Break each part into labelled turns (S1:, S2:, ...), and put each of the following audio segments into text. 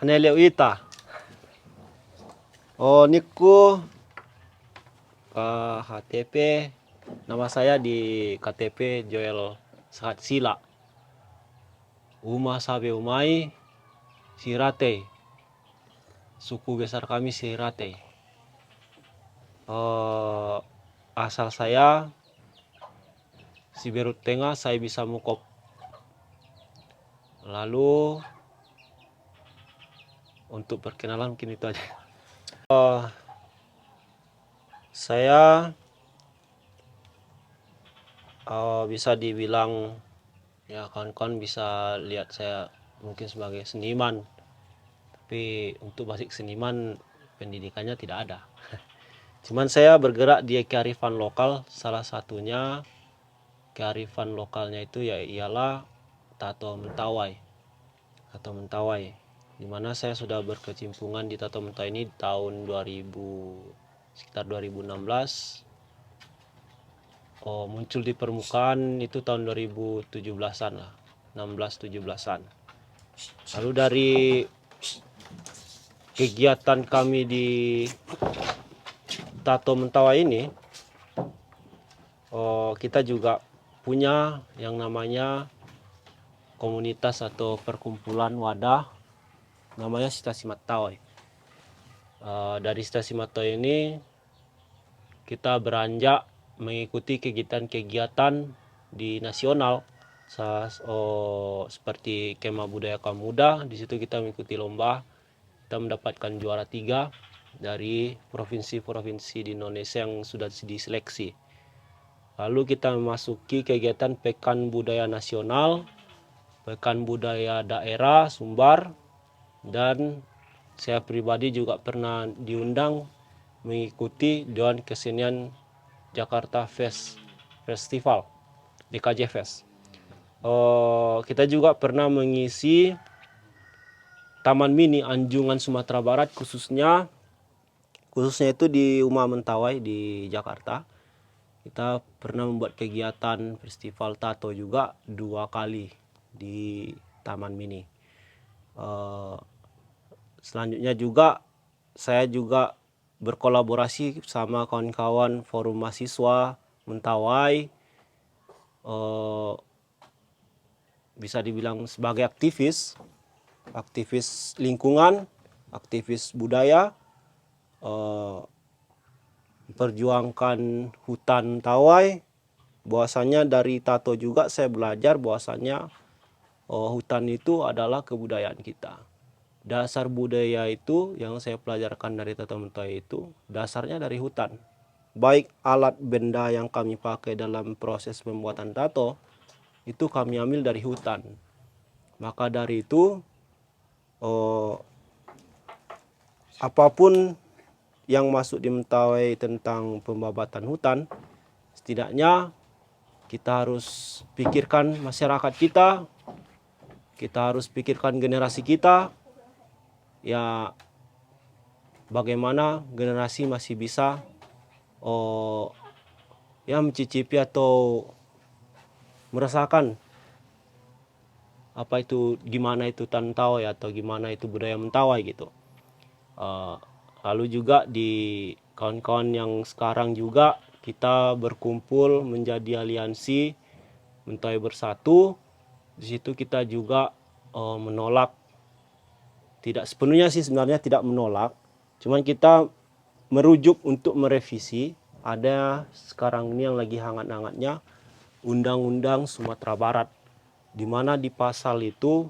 S1: Anelio ita. Oh, niku HTP. Nama saya di KTP Joel Sahat Sila. Uma sabe umai Sirate. Suku besar kami Sirate. Asal saya Siberut Tengah, saya bisa Mukop. Lalu untuk perkenalan mungkin itu aja. Saya bisa dibilang ya kawan-kawan bisa lihat saya mungkin sebagai seniman, tapi untuk basic seniman pendidikannya tidak ada. Cuman saya bergerak di kearifan lokal, salah satunya kearifan lokalnya itu ya ialah tato mentawai atau mentawai, dimana saya sudah berkecimpungan di tato mentawai ini di tahun 2000, sekitar 2016. Muncul di permukaan itu tahun 2017-an lah, 16-17-an. Lalu dari kegiatan kami di tato mentawai ini, kita juga punya yang namanya komunitas atau perkumpulan wadah namanya Stasi Matawai. Dari Stasi Matawai ini kita beranjak mengikuti kegiatan-kegiatan di nasional, seperti Kema Budaya Kaum Muda. Di situ kita mengikuti lomba, kita mendapatkan juara 3 dari provinsi-provinsi di Indonesia yang sudah diseleksi. Lalu kita memasuki kegiatan Pekan Budaya Nasional, Pekan Budaya Daerah Sumbar, dan saya pribadi juga pernah diundang mengikuti Dewan Kesenian Jakarta Festival, DKJ Fest. Kita juga pernah mengisi Taman Mini Anjungan Sumatera Barat, khususnya itu di Uma Mentawai di Jakarta. Kita pernah membuat kegiatan festival tato juga 2 kali di Taman Mini. Selanjutnya juga saya juga berkolaborasi sama kawan-kawan forum mahasiswa Mentawai, bisa dibilang sebagai aktivis lingkungan, aktivis budaya, memperjuangkan hutan Mentawai. Bahwasanya dari tato juga saya belajar bahwasanya hutan itu adalah kebudayaan kita. Dasar budaya itu yang saya pelajarkan dari tato Mentawai itu dasarnya dari hutan. Baik alat benda yang kami pakai dalam proses pembuatan tato itu kami ambil dari hutan. Maka dari itu apapun yang masuk di Mentawai tentang pembabatan hutan, setidaknya kita harus pikirkan masyarakat kita, kita harus pikirkan generasi kita, ya bagaimana generasi masih bisa ya mencicipi atau merasakan apa itu, gimana itu Mentawai atau gimana itu budaya Mentawai gitu. Lalu juga di kawan-kawan yang sekarang juga kita berkumpul menjadi aliansi Mentawai Bersatu. Di situ kita juga menolak, tidak sepenuhnya sih sebenarnya tidak menolak, cuman kita merujuk untuk merevisi. Ada sekarang ini yang lagi hangat-hangatnya Undang-Undang Sumatera Barat, di mana di pasal itu,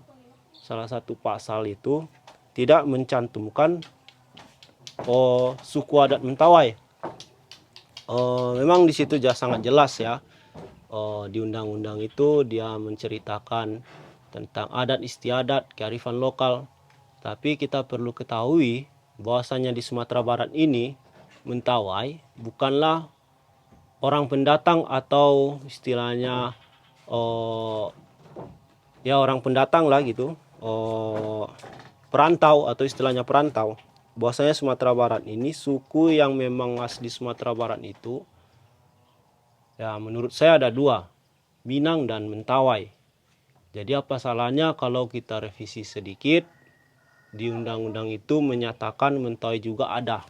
S1: salah satu pasal itu tidak mencantumkan suku adat Mentawai. Memang di situ sangat jelas ya, di undang-undang itu dia menceritakan tentang adat istiadat, kearifan lokal. Tapi kita perlu ketahui bahwasanya di Sumatera Barat ini Mentawai bukanlah orang pendatang atau istilahnya ya orang pendatang lah gitu, perantau atau istilahnya perantau. Bahwasanya Sumatera Barat ini suku yang memang asli Sumatera Barat itu ya menurut saya ada 2, Minang dan Mentawai. Jadi apa salahnya kalau kita revisi sedikit, di undang-undang itu menyatakan Mentawai juga ada.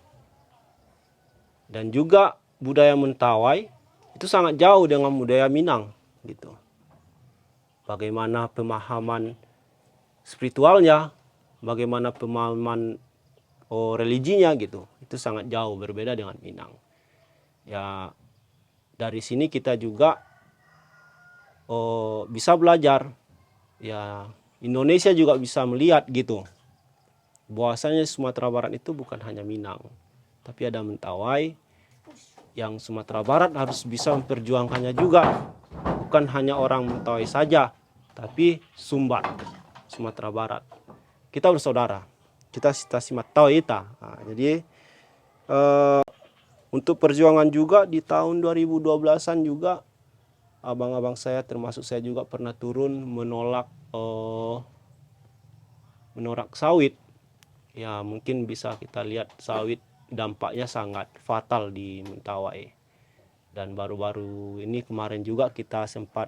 S1: Dan juga budaya Mentawai itu sangat jauh dengan budaya Minang gitu. Bagaimana pemahaman spiritualnya, bagaimana pemahaman religinya gitu. Itu sangat jauh berbeda dengan Minang. Ya, dari sini kita juga bisa belajar. Ya, Indonesia juga bisa melihat gitu. Bahwasanya Sumatera Barat itu bukan hanya Minang, tapi ada Mentawai yang Sumatera Barat harus bisa memperjuangkannya juga. Bukan hanya orang Mentawai saja, tapi Sumbar, Sumatera Barat. Kita bersaudara. Kita Matawai ita. Nah, jadi untuk perjuangan juga di tahun 2012-an juga abang-abang saya termasuk saya juga pernah turun menolak sawit. Ya, mungkin bisa kita lihat sawit dampaknya sangat fatal di Mentawai. Dan baru-baru ini kemarin juga kita sempat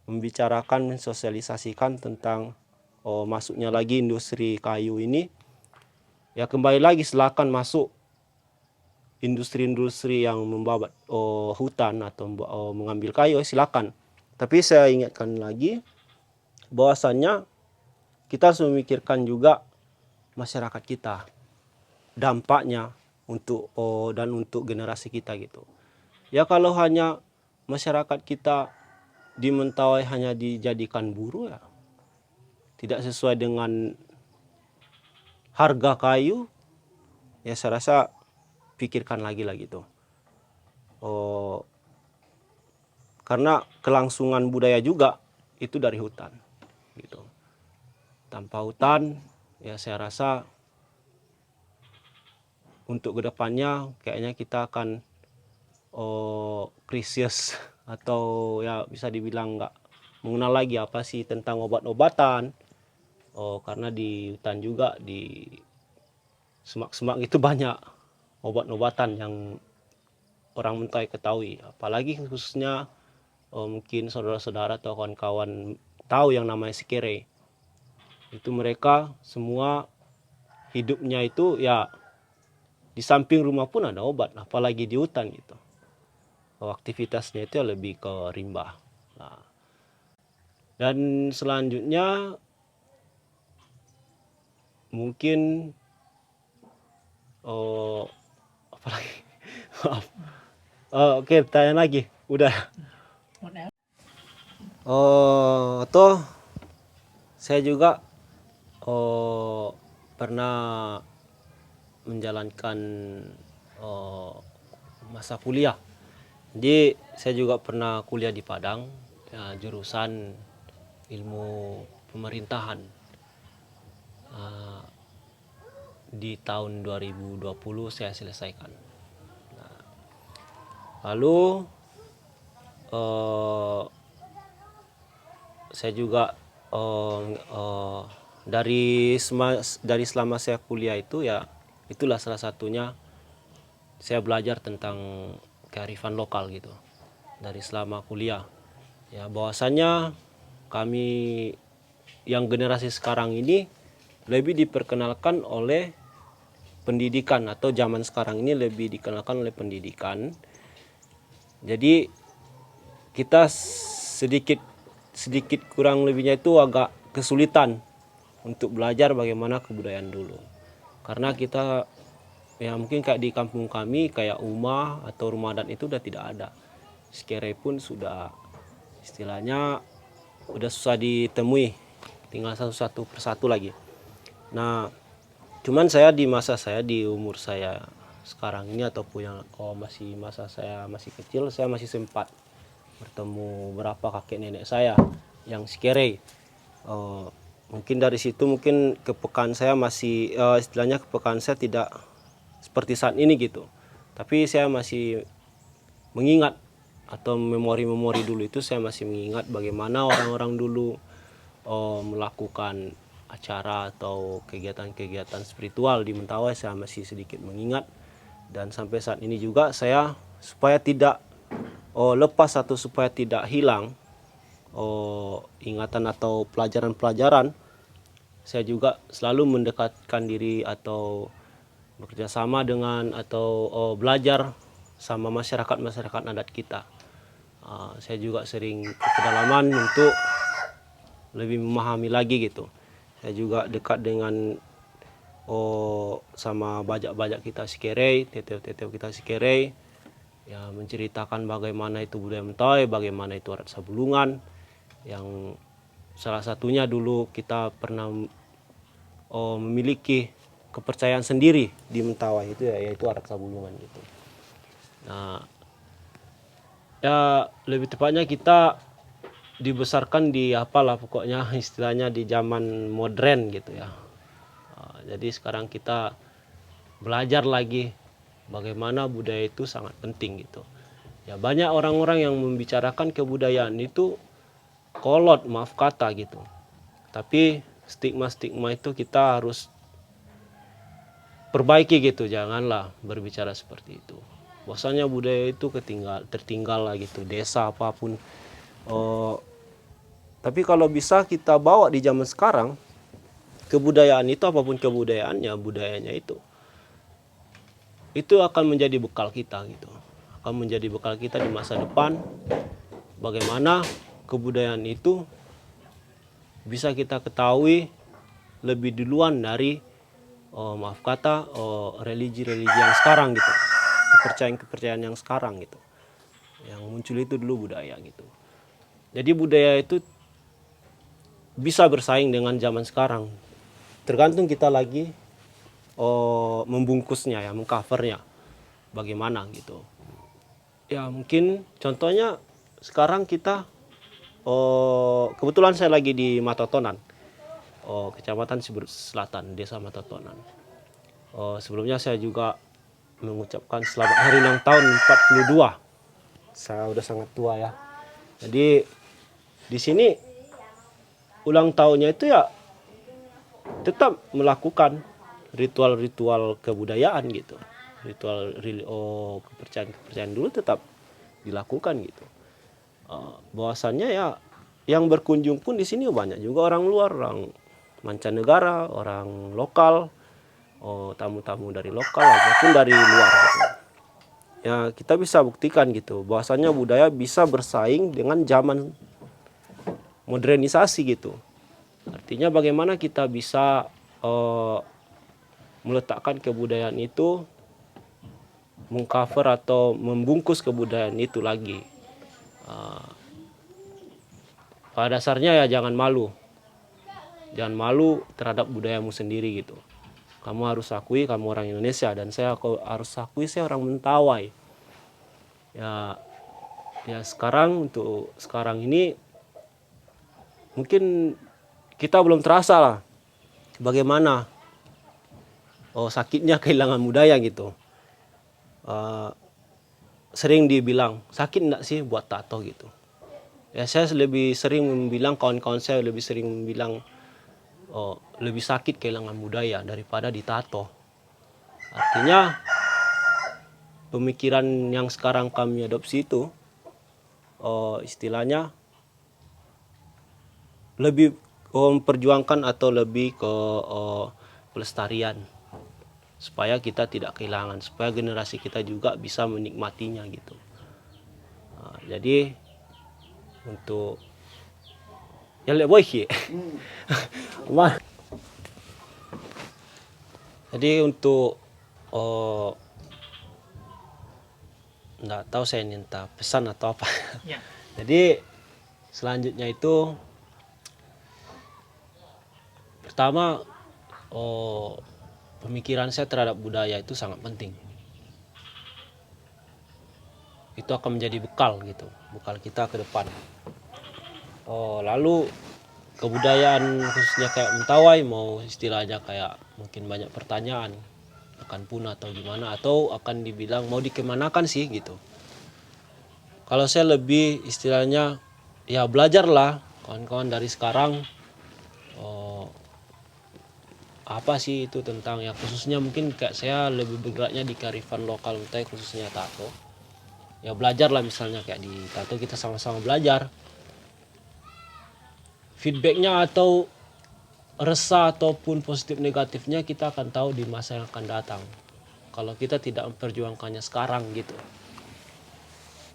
S1: membicarakan, mensosialisasikan tentang masuknya lagi industri kayu ini. Ya, kembali lagi silakan masuk industri-industri yang membabat hutan atau mengambil kayu, silakan. Tapi saya ingatkan lagi bahwasannya kita harus memikirkan juga masyarakat kita, dampaknya untuk dan untuk generasi kita gitu. Ya, kalau hanya masyarakat kita di Mentawai hanya dijadikan buruh, ya tidak sesuai dengan harga kayu, ya saya rasa pikirkan lagi lah gitu. Karena kelangsungan budaya juga itu dari hutan gitu. Tanpa hutan, ya saya rasa untuk kedepannya kayaknya kita akan krisis atau ya bisa dibilang nggak mengenal lagi apa sih tentang obat-obatan. Karena di hutan juga, di semak-semak itu banyak obat-obatan yang orang Mentawai ketahui. Apalagi khususnya mungkin saudara-saudara atau kawan-kawan tahu yang namanya sikere. Itu mereka semua hidupnya itu ya di samping rumah pun ada obat, apalagi di hutan gitu. Aktivitasnya itu lebih ke rimba. Nah, dan selanjutnya mungkin apalagi maaf. Oke, tanya lagi. Udah. Toh saya juga pernah menjalankan masa kuliah. Jadi saya juga pernah kuliah di Padang, ya, jurusan ilmu pemerintahan. Di tahun 2020 saya selesaikan. Nah, lalu saya juga dari selama saya kuliah itu, ya itulah salah satunya saya belajar tentang kearifan lokal gitu dari selama kuliah. Ya, bahwasanya kami yang generasi sekarang ini lebih diperkenalkan oleh pendidikan, atau zaman sekarang ini lebih dikenalkan oleh pendidikan. Jadi kita sedikit kurang lebihnya itu agak kesulitan untuk belajar bagaimana kebudayaan dulu. Karena kita ya mungkin kayak di kampung kami kayak umah atau rumah adat itu udah tidak ada. Sekere pun sudah istilahnya udah susah ditemui, tinggal satu persatu lagi. Nah, cuman saya di umur saya sekarang ini ataupun yang masa saya masih kecil, saya masih sempat bertemu beberapa kakek nenek saya yang sikere. Mungkin dari situ mungkin kepekaan saya masih istilahnya kepekaan saya tidak seperti saat ini gitu. Tapi saya masih mengingat, atau memori-memori dulu itu saya masih mengingat bagaimana orang-orang dulu melakukan acara atau kegiatan-kegiatan spiritual di Mentawai. Saya masih sedikit mengingat, dan sampai saat ini juga saya supaya tidak lepas atau supaya tidak hilang ingatan atau pelajaran-pelajaran, saya juga selalu mendekatkan diri atau bekerja sama dengan atau belajar sama masyarakat adat kita. Saya juga sering ke pedalaman untuk lebih memahami lagi gitu. Saya juga dekat dengan sama bajak-bajak kita Sikerei, teteu-teteu kita Sikerei, ya menceritakan bagaimana itu budaya Mentawai, bagaimana itu adat Sabulungan, yang salah satunya dulu kita pernah memiliki kepercayaan sendiri di Mentawai itu ya, yaitu adat Sabulungan gitu. Nah, ya lebih tepatnya kita dibesarkan di apalah pokoknya istilahnya di zaman modern gitu ya. Jadi sekarang kita belajar lagi bagaimana budaya itu sangat penting gitu. Ya banyak orang-orang yang membicarakan kebudayaan itu kolot, maaf kata gitu. Tapi stigma-stigma itu kita harus perbaiki gitu, janganlah berbicara seperti itu. Bahwasanya budaya itu tertinggal lah gitu, desa apapun. Tapi kalau bisa kita bawa di zaman sekarang, kebudayaan itu apapun kebudayaannya, budayanya itu akan menjadi bekal kita gitu. Akan menjadi bekal kita di masa depan. Bagaimana kebudayaan itu bisa kita ketahui lebih duluan dari maaf kata religi-religi yang sekarang gitu, kepercayaan-kepercayaan yang sekarang gitu, yang muncul itu dulu budaya gitu. Jadi budaya itu bisa bersaing dengan zaman sekarang, tergantung kita lagi membungkusnya ya, mengcovernya bagaimana gitu ya. Mungkin contohnya sekarang kita kebetulan saya lagi di Matotonan, Kecamatan Sibur Selatan, Desa Matotonan. Sebelumnya saya juga mengucapkan selamat hari ulang tahun 42. Saya udah sangat tua ya. Jadi di sini ulang tahunnya itu ya tetap melakukan ritual-ritual kebudayaan gitu. Ritual kepercayaan dulu tetap dilakukan gitu. Bahwasannya ya yang berkunjung pun di sini banyak juga orang luar, orang mancanegara, orang lokal, tamu-tamu dari lokal ataupun dari luar gitu. Ya kita bisa buktikan gitu bahwasannya budaya bisa bersaing dengan zaman modernisasi gitu. Artinya bagaimana kita bisa meletakkan kebudayaan itu, mengcover atau membungkus kebudayaan itu lagi. Pada dasarnya ya jangan malu terhadap budayamu sendiri gitu. Kamu harus akui kamu orang Indonesia, dan saya harus akui saya orang Mentawai. Ya sekarang untuk sekarang ini mungkin kita belum terasa lah bagaimana sakitnya kehilangan budaya gitu. Sering dibilang sakit enggak sih buat tato gitu. Ya saya lebih sering bilang, kawan-kawan saya lebih sering bilang lebih sakit kehilangan budaya daripada ditato. Artinya pemikiran yang sekarang kami adopsi itu istilahnya lebih memperjuangkan atau lebih ke pelestarian, supaya kita tidak kehilangan, supaya generasi kita juga bisa menikmatinya gitu. Jadi untuk ya lebih jadi untuk nggak tahu saya minta pesan atau apa ya. Jadi selanjutnya itu pertama pemikiran saya terhadap budaya itu sangat penting. Itu akan menjadi bekal gitu, bekal kita ke depan. Lalu kebudayaan khususnya kayak Mentawai, mau istilahnya kayak mungkin banyak pertanyaan akan punah atau gimana, atau akan dibilang mau dikemanakan sih gitu. Kalau saya lebih istilahnya ya belajarlah kawan-kawan dari sekarang apa sih itu tentang ya, khususnya mungkin kayak saya lebih bergeraknya di kearifan lokal Mentawai khususnya tato. Ya belajarlah, misalnya kayak di tato kita sama-sama belajar. Feedbacknya atau resah ataupun positif negatifnya kita akan tahu di masa yang akan datang. Kalau kita tidak memperjuangkannya sekarang gitu.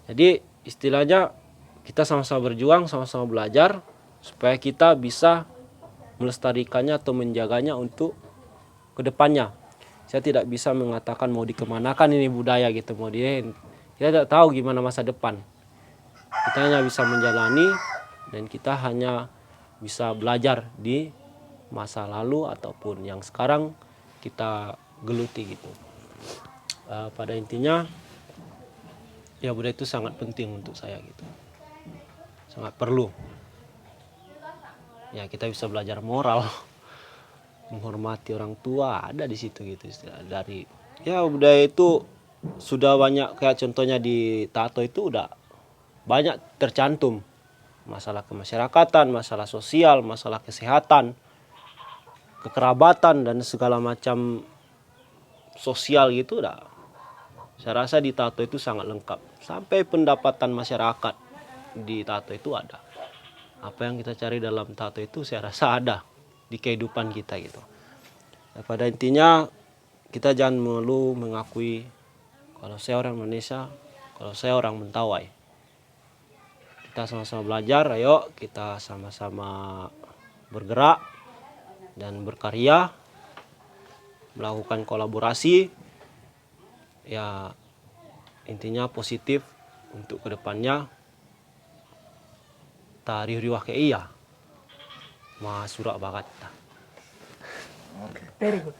S1: Jadi istilahnya kita sama-sama berjuang, sama-sama belajar supaya kita bisa melestarikannya atau menjaganya untuk kedepannya. Saya tidak bisa mengatakan mau dikemanakan ini budaya gitu, mau kita tidak tahu gimana masa depan. Kita hanya bisa menjalani dan kita hanya bisa belajar di masa lalu ataupun yang sekarang kita geluti gitu. Pada intinya ya budaya itu sangat penting untuk saya gitu, sangat perlu. Ya kita bisa belajar moral, menghormati orang tua ada di situ gitu istilah dari ya budaya itu sudah banyak kayak contohnya di tato itu udah banyak tercantum masalah kemasyarakatan, masalah sosial, masalah kesehatan, kekerabatan dan segala macam sosial gitu udah. Saya rasa di tato itu sangat lengkap. Sampai pendapatan masyarakat di tato itu ada. Apa yang kita cari dalam tato itu saya rasa ada di kehidupan kita gitu. Nah, pada intinya kita jangan melulu mengakui kalau saya orang Indonesia, kalau saya orang Mentawai. Kita sama-sama belajar, ayo kita sama-sama bergerak dan berkarya, melakukan kolaborasi. Ya intinya positif untuk kedepannya. Tari riwah ke iya, ma surak bagat.
S2: Okay. Very good.